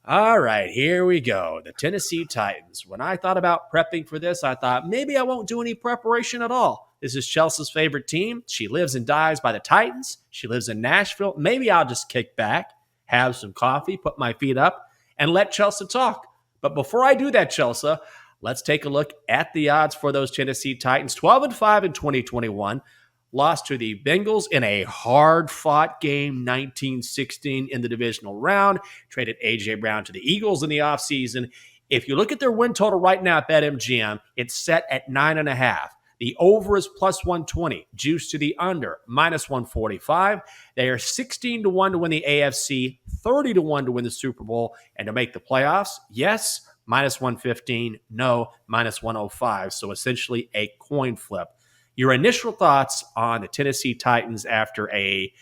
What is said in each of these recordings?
All right, here we go. The Tennessee Titans. When I thought about prepping for this, I thought maybe I won't do any preparation at all. This is Chelsea's favorite team. She lives and dies by the Titans. She lives in Nashville. Maybe I'll just kick back, have some coffee, put my feet up, and let Chelsea talk. But before I do that, Chelsea, let's take a look at the odds for those Tennessee Titans. 12-5 in 2021. Lost to the Bengals in a hard-fought game, 19-16 in the divisional round. Traded A.J. Brown to the Eagles in the offseason. If you look at their win total right now at BetMGM, it's set at 9.5. The over is plus 120. Juice to the under, minus 145. They are 16-1 to win the AFC, 30-1 to win the Super Bowl, and to make the playoffs, yes, minus 115, no, minus 105. So essentially a coin flip. Your initial thoughts on the Tennessee Titans after a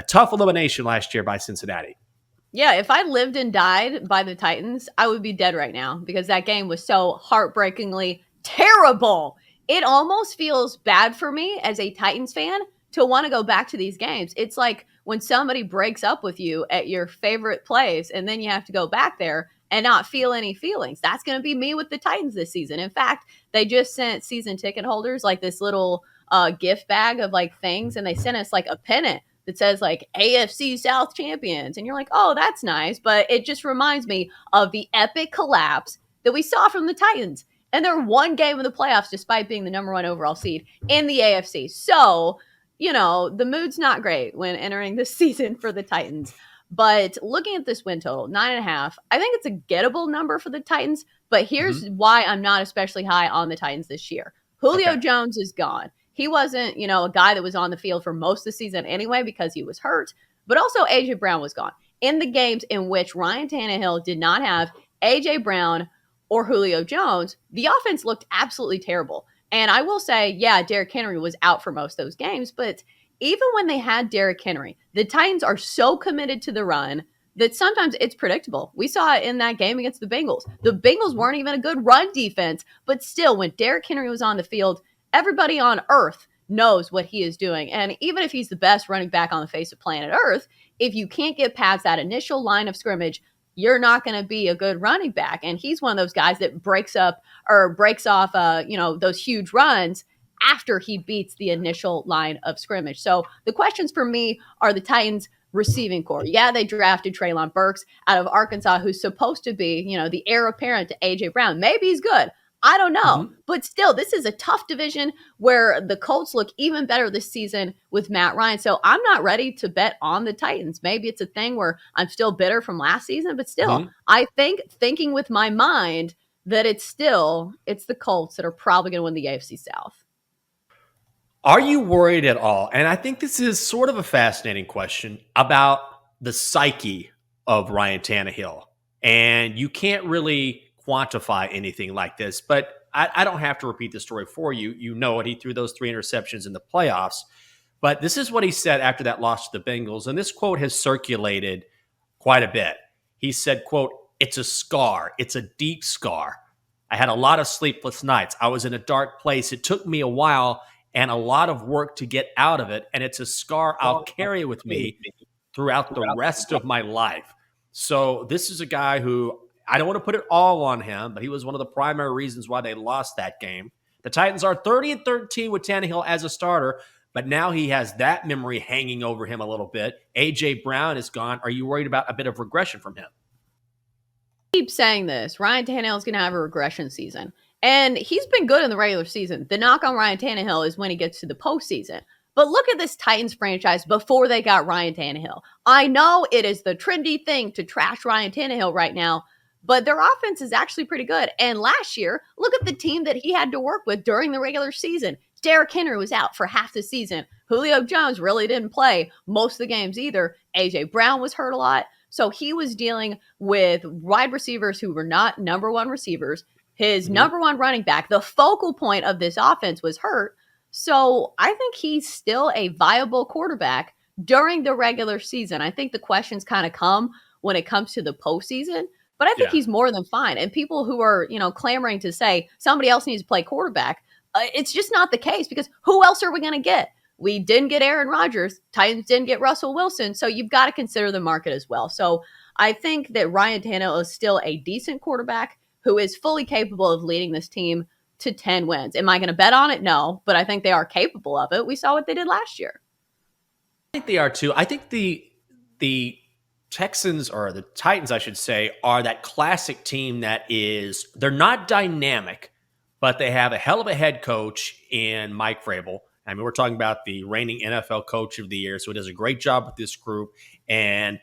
tough elimination last year by Cincinnati? Yeah, if I lived and died by the Titans, I would be dead right now because that game was so heartbreakingly terrible. It almost feels bad for me as a Titans fan to want to go back to these games. It's like when somebody breaks up with you at your favorite place and then you have to go back there and not feel any feelings. That's going to be me with the Titans this season. In fact, they just sent season ticket holders like this little gift bag of like things, and they sent us like a pennant that says like AFC South champions. And you're like, oh, that's nice. But it just reminds me of the epic collapse that we saw from the Titans. And they're one game of the playoffs despite being the number one overall seed in the AFC. So, the mood's not great when entering this season for the Titans. But looking at this win total, 9.5, I think it's a gettable number for the Titans. But here's why I'm not especially high on the Titans this year. Julio Jones is gone. He wasn't, a guy that was on the field for most of the season anyway because he was hurt. But also A.J. Brown was gone. In the games in which Ryan Tannehill did not have A.J. Brown or Julio Jones, the offense looked absolutely terrible. And I will say, yeah, Derrick Henry was out for most of those games, but even when they had Derrick Henry, the Titans are so committed to the run that sometimes it's predictable. We saw it in that game against the Bengals. The Bengals weren't even a good run defense, but still, when Derrick Henry was on the field, everybody on earth knows what he is doing. And even if he's the best running back on the face of planet Earth, if you can't get past that initial line of scrimmage, you're not going to be a good running back. And he's one of those guys that breaks off, those huge runs after he beats the initial line of scrimmage. So the questions for me are the Titans receiving core. Yeah, they drafted Treylon Burks out of Arkansas, who's supposed to be, the heir apparent to A.J. Brown. Maybe he's good. I don't know. But still, this is a tough division where the Colts look even better this season with Matt Ryan. So I'm not ready to bet on the Titans. Maybe it's a thing where I'm still bitter from last season, but still, I think thinking with my mind that it's the Colts that are probably going to win the AFC South. Are you worried at all? And I think this is sort of a fascinating question about the psyche of Ryan Tannehill. And you can't really quantify anything like this, but I don't have to repeat the story for you. You know it. He threw those 3 interceptions in the playoffs. But this is what he said after that loss to the Bengals. And this quote has circulated quite a bit. He said, quote, "It's a scar. It's a deep scar. I had a lot of sleepless nights. I was in a dark place. It took me a while and a lot of work to get out of it. And it's a scar I'll carry with me throughout the rest of my life." So this is a guy who, I don't want to put it all on him, but he was one of the primary reasons why they lost that game. The Titans are 30-13 with Tannehill as a starter, but now he has that memory hanging over him a little bit. A.J. Brown is gone. Are you worried about a bit of regression from him? I keep saying this. Ryan Tannehill is going to have a regression season. And he's been good in the regular season. The knock on Ryan Tannehill is when he gets to the postseason. But look at this Titans franchise before they got Ryan Tannehill. I know it is the trendy thing to trash Ryan Tannehill right now, but their offense is actually pretty good. And last year, look at the team that he had to work with during the regular season. Derrick Henry was out for half the season. Julio Jones really didn't play most of the games either. A.J. Brown was hurt a lot. So he was dealing with wide receivers who were not number one receivers. His number one running back, the focal point of this offense, was hurt. So I think he's still a viable quarterback during the regular season. I think the questions kind of come when it comes to the postseason, but I think he's more than fine. And people who are, clamoring to say somebody else needs to play quarterback, it's just not the case, because who else are we going to get? We didn't get Aaron Rodgers. Titans didn't get Russell Wilson. So you've got to consider the market as well. So I think that Ryan Tannehill is still a decent quarterback who is fully capable of leading this team to 10 wins. Am I going to bet on it? No, but I think they are capable of it. We saw what they did last year. I think they are too. I think the Texans, or the Titans, I should say, are that classic team that is, they're not dynamic, but they have a hell of a head coach in Mike Vrabel. I mean, we're talking about the reigning NFL coach of the year, so he does a great job with this group. And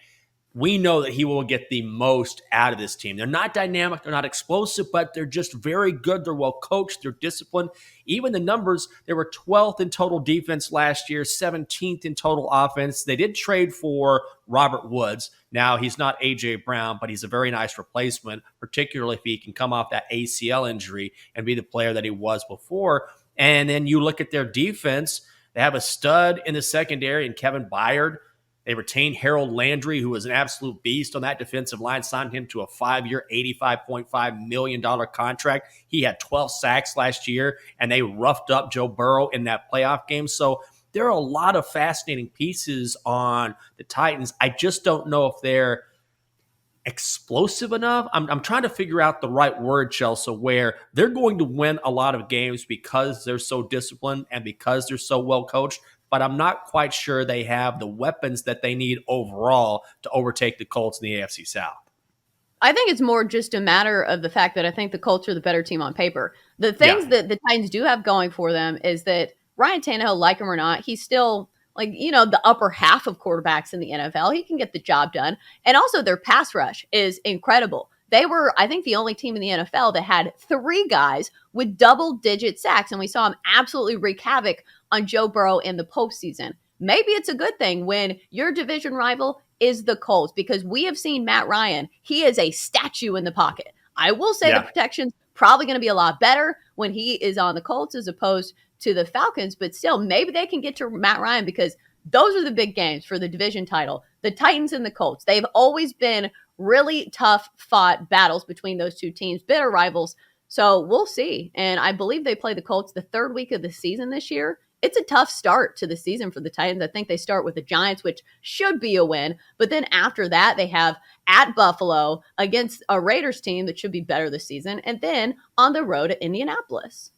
we know that he will get the most out of this team. They're not dynamic, they're not explosive, but they're just very good. They're well coached, they're disciplined. Even the numbers, they were 12th in total defense last year, 17th in total offense. They did trade for Robert Woods. Now, he's not A.J. Brown, but he's a very nice replacement, particularly if he can come off that ACL injury and be the player that he was before. And then you look at their defense, they have a stud in the secondary in Kevin Byard. They retained Harold Landry, who was an absolute beast on that defensive line, signed him to a 5-year, $85.5 million contract. He had 12 sacks last year, and they roughed up Joe Burrow in that playoff game. So there are a lot of fascinating pieces on the Titans. I just don't know if they're explosive enough. I'm trying to figure out the right word, Chelsea, where they're going to win a lot of games because they're so disciplined and because they're so well coached. But I'm not quite sure they have the weapons that they need overall to overtake the Colts in the AFC South. I think it's more just a matter of the fact that I think the Colts are the better team on paper. The things that the Titans do have going for them is that Ryan Tannehill, like him or not, he's still the upper half of quarterbacks in the NFL. He can get the job done. And also their pass rush is incredible. They were, I think, the only team in the NFL that had 3 guys with double-digit sacks, and we saw him absolutely wreak havoc on Joe Burrow in the postseason. Maybe it's a good thing when your division rival is the Colts, because we have seen Matt Ryan. He is a statue in the pocket. I will say the protection's probably going to be a lot better when he is on the Colts as opposed to the Falcons, but still, maybe they can get to Matt Ryan, because those are the big games for the division title. The Titans and the Colts, they've always been really tough fought battles between those two teams, bitter rivals. So we'll see. And I believe they play the Colts the 3rd week of the season this year. It's a tough start to the season for the Titans. I think they start with the Giants, which should be a win. But then after that, they have at Buffalo against a Raiders team that should be better this season. And then on the road at Indianapolis.